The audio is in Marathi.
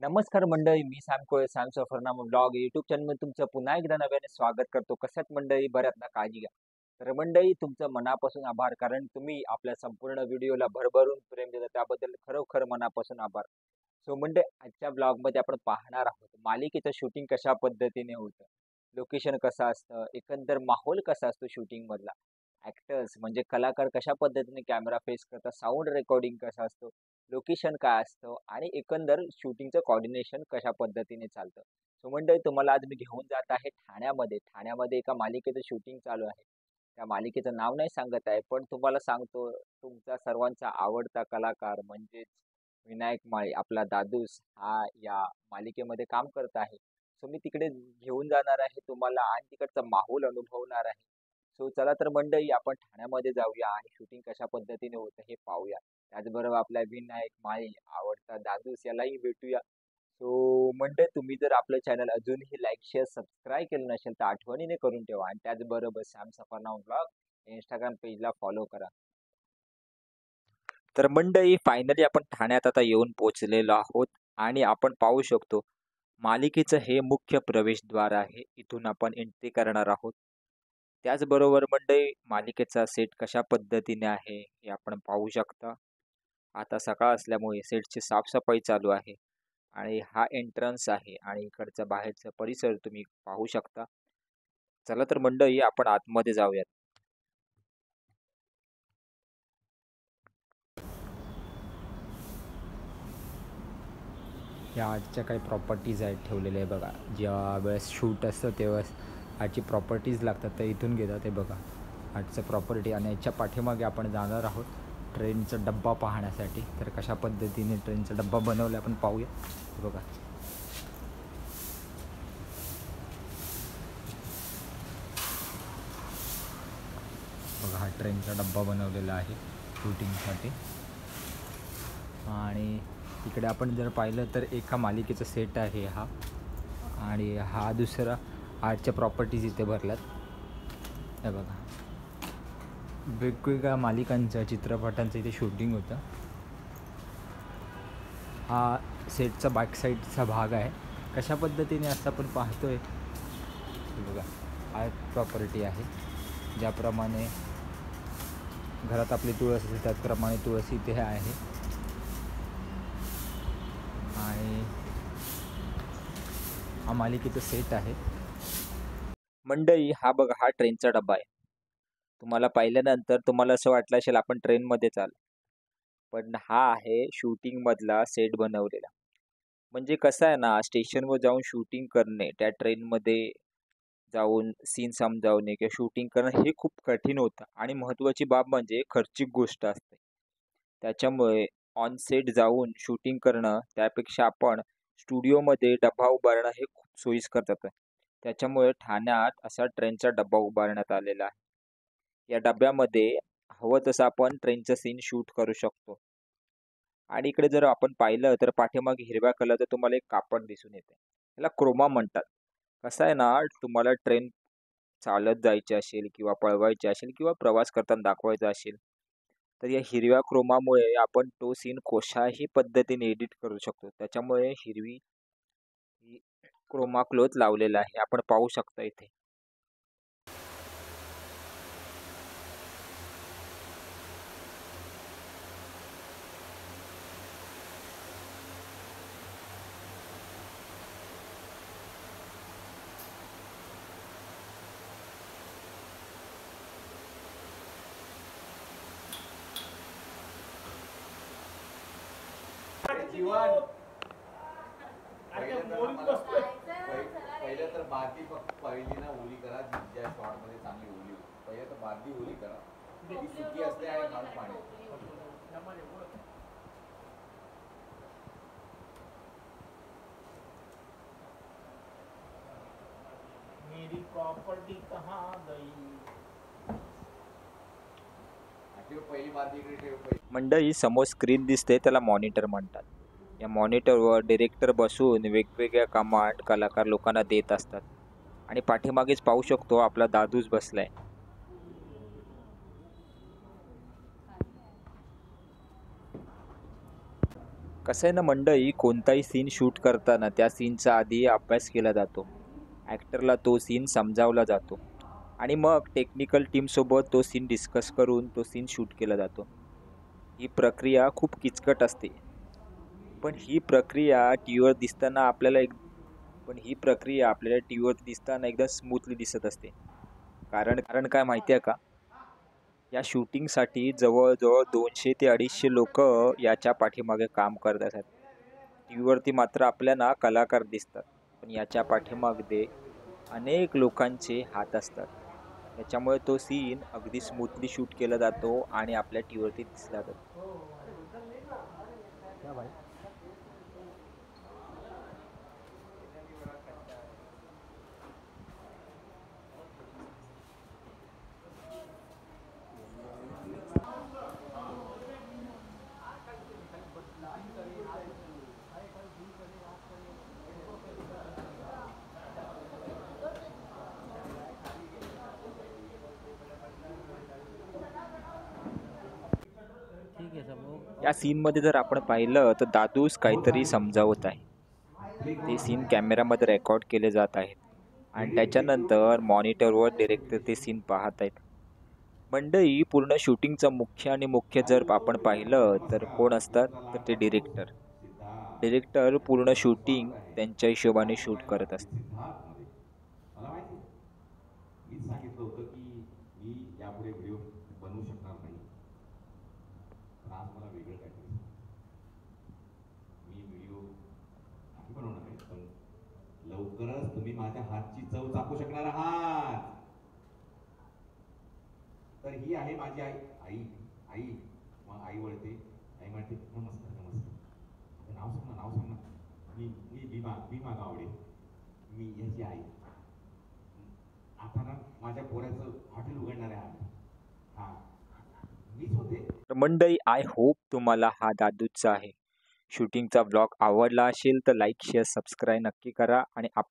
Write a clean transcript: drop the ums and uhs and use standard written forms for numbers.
नमस्कार मंडळी, मी Sam कोळे, Sam Safarnama blog YouTube चॅनलमध्ये तुमचं पुन्हा एकदा नव्याने स्वागत करतो. कशात मंडळी, बऱ्यात ना, काळजी घ्या. तर मंडळी, तुमचं मनापासून आभार, कारण तुम्ही आपल्या संपूर्ण व्हिडिओला भरभरून प्रेम देता, त्याबद्दल खरोखर मनापासून आभार. सो मंडळी, आजच्या ब्लॉगमध्ये आपण पाहणार आहोत मालिकेचं शूटिंग कशा पद्धतीने होतं, लोकेशन कसं असतं, एकंदर माहोल कसा असतो शूटिंगमधला, ॲक्टर्स म्हणजे कलाकार कशा पद्धतीने कॅमेरा फेस करतात, साऊंड रेकॉर्डिंग कसं असतं, लोकेशन काय असतं आणि एकंदर शूटिंगचं कोऑर्डिनेशन कशा पद्धतीने चालतं. सो मंडळी, तुम्हाला आज मी घेऊन जात आहे ठाण्यामध्ये. ठाण्यामध्ये एका मालिकेचं शूटिंग चालू आहे. त्या मालिकेचं नाव नाही सांगत आहे, पण तुम्हाला सांगतो, तुमचा सर्वांचा आवडता कलाकार म्हणजेच विनायक माळी, आपला दादूस हा या मालिकेमध्ये काम करत आहे. सो मी तिकडे घेऊन जाणार आहे तुम्हाला आणि तिकडचा माहोल अनुभवणार आहे. सो चला तर मंडळी, आपण ठाण्यामध्ये जाऊया आणि शूटिंग कशा पद्धतीने होतं हे पाहूया. त्याचबरोबर आपला विनायक माळी, आवडता दादूस यालाही भेटूया. सो मंडळी, तुम्ही जर आपलं चॅनल अजूनही लाईक, शेअर, सबस्क्राईब केलं नसेल तर आठवणीने करून ठेवा आणि त्याचबरोबर Sam Safarnama blog Instagram पेजला follow करा. तर मंडळी, फायनली आपण ठाण्यात आता येऊन पोहोचलेलो आहोत आणि आपण पाहू शकतो मालिकेचं हे मुख्य प्रवेशद्वार आहे. इथून आपण एंट्री करणार आहोत. त्याचबरोबर मंडळी, मालिकेचा सेट कशा पद्धतीने आहे हे आपण पाहू शकता. आता सकाळ असल्यामुळे सेटची साफसफाई चालू आहे आणि हा एंट्रन्स आहे आणि इकडचा बाहेरचा परिसर तुम्ही पाहू शकता. चला तर मंडळी, आपण आतमध्ये जाऊयात. या आर्टच्या काही प्रॉपर्टीज आहेत ठेवलेल्या आहे बघा. ज्या वेळेस शूट असतं तेव्हा आर्टची प्रॉपर्टीज लागतात, तर इथून घेतात. ते बघा आर्टचं प्रॉपर्टी. आणि याच्या पाठीमागे आपण जाणार आहोत ट्रेनचा डब्बा पाहण्यासाठी. तर कशा पद्धतीने ट्रेनचा डब्बा बनवला आपण पाहूया. बघा, बघा हा ट्रेनचा डब्बा बनवलेला आहे शूटिंगसाठी. आणि इकडे आपण जर पाहिलं तर एका मालिकेचा सेट आहे हा, आणि हा दुसरा आर्टच्या प्रॉपर्टीज इथे भरल्यात. हे बघा, वेगवेगळ्या मालिकांचं, चित्रपटांचं इथे शूटिंग होतं. हा सेटचा बॅक साईडचा भाग आहे. कशा पद्धतीने असं आपण पाहतोय. हे बघा, आर्ट प्रॉपर्टी आहे. ज्याप्रमाणे घरात आपली तुळस असते त्याचप्रमाणे तुळस इथे आहे. आणि हा मालिकेचा सेट आहे. मंडळी, हा बघा, हा ट्रेनचा डब्बा आहे. तुम्हाला पाहिल्यानंतर तुम्हाला असं वाटलं असेल आपण ट्रेनमध्ये चाल, पण हा आहे शूटिंग मधला सेट बनवलेला. म्हणजे कसं आहे ना, स्टेशनवर जाऊन शूटिंग करणे, त्या ट्रेनमध्ये जाऊन सीन समजावणे किंवा शूटिंग करणं हे खूप कठीण होतं आणि महत्त्वाची बाब म्हणजे खर्चिक गोष्ट असते. त्याच्यामुळे ऑन सेट जाऊन शूटिंग करणं त्यापेक्षा आपण स्टुडिओमध्ये डब्बा उभारणं हे खूप सोयीस्कर जातं. त्याच्यामुळे ठाण्यात असा ट्रेनचा डब्बा उभारण्यात आलेला आहे. या डब्यामध्ये हवं तसं आपण ट्रेनचं सीन शूट करू शकतो. आणि इकडे जर आपण पाहिलं तर पाठीमागे हिरव्या कलरचं तुम्हाला एक कापड दिसून येते. त्याला क्रोमा म्हणतात. कसं आहे ना, तुम्हाला ट्रेन चालत जायची असेल किंवा पळवायची असेल किंवा प्रवास करताना दाखवायचा असेल, तर या हिरव्या क्रोमामुळे आपण तो सीन कशाही पद्धतीने एडिट करू शकतो. त्याच्यामुळे हिरवी ही क्रोमा क्लोथ लावलेला आहे. आपण पाहू शकता इथे. जीवन पहिलं तर बारकी पहिली ना ओली करा. ज्या शॉर्ट मध्ये चांगली ओली होती, पहिलं तर बारकी ओली करा. ती सुकी असते आणि घालून पाणी. मेरी प्रॉपर्टी कहाँ गई. पहिली बारकी इकडे ठेव. पहिली मंडळी, समोर स्क्रीन दिसते त्याला मॉनिटर म्हणतात. या मॉनिटरवर डिरेक्टर बसून वेगवेगळ्या कमांड कलाकार लोकांना देत असतात आणि पाठीमागेच पाहू शकतो आपला दादूच बसलाय. कसं आहे ना मंडळी, कोणताही सीन शूट करताना त्या सीनचा आधी अभ्यास केला जातो. ॲक्टरला तो सीन समजावला जातो आणि मग टेक्निकल टीमसोबत तो सीन डिस्कस करून तो सीन शूट केला जातो. ही प्रक्रिया खूप किचकट असते. पण ही प्रक्रिया टीव्हीवर दिसताना आपल्याला एक पण ही प्रक्रिया आपल्याला टीव्हीवर दिसताना एकदम स्मूथली दिसत असते. कारण कारण काय माहिती आहे का? या शूटिंगसाठी जवळ-जवळ 200 ते 250 लोकं याच्या पाठीमागे काम करत असतात. टीव्हीवरती मात्र आपल्याला कलाकार दिसतात. पण याच्या पाठीमागे अनेक लोकांचे हात असतात. त्याच्यामुळे तो सीन अगदी स्मूथली शूट केला जातो आणि आपल्या टीव्हीवरती दिसला जातो. या सीनमध्ये जर आपण पाहिलं तर दादूस काहीतरी समजावत आहे. ते सीन कॅमेऱ्यामध्ये रेकॉर्ड केले जात आहेत आणि त्याच्यानंतर मॉनिटरवर डिरेक्टर ते सीन पाहत आहेत. मंडळी, पूर्ण शूटिंगचा मुख्य जर आपण पाहिलं तर कोण असतात तर ते डिरेक्टर. डिरेक्टर पूर्ण शूटिंग त्यांच्या हिशोबाने शूट करत असतात. सिद्धार्थमध्ये मला माहिती आहे. मीच सांगितलं होतं की मी यापुढे व्हिडिओ बनवू शकणार नाही. पण आज मला वेगळं काहीतरी सांगायचं. मी व्हिडिओ नाही बनवणार आहे, पण लवकरच तुम्ही माझ्या हातची चव चाखू शकणार आहात. तर ही आहे माझी आई. आई आई मग आई वळते. आई म्हणते नमस्कार नमस्कार. आता नाव सांग ना. मी मी भीमा गावडे. मी याची आई. आता ना माझ्या पोराचं हॉटेल उघडणार आहे आम्ही. हा मीच होते. तर मंडळी, आय होप तुम्हाला हा दादूचा आहे शूटिंगचा व्लॉग आवडला असेल तर लाईक शेअर सबस्क्राईब नक्की करा आणि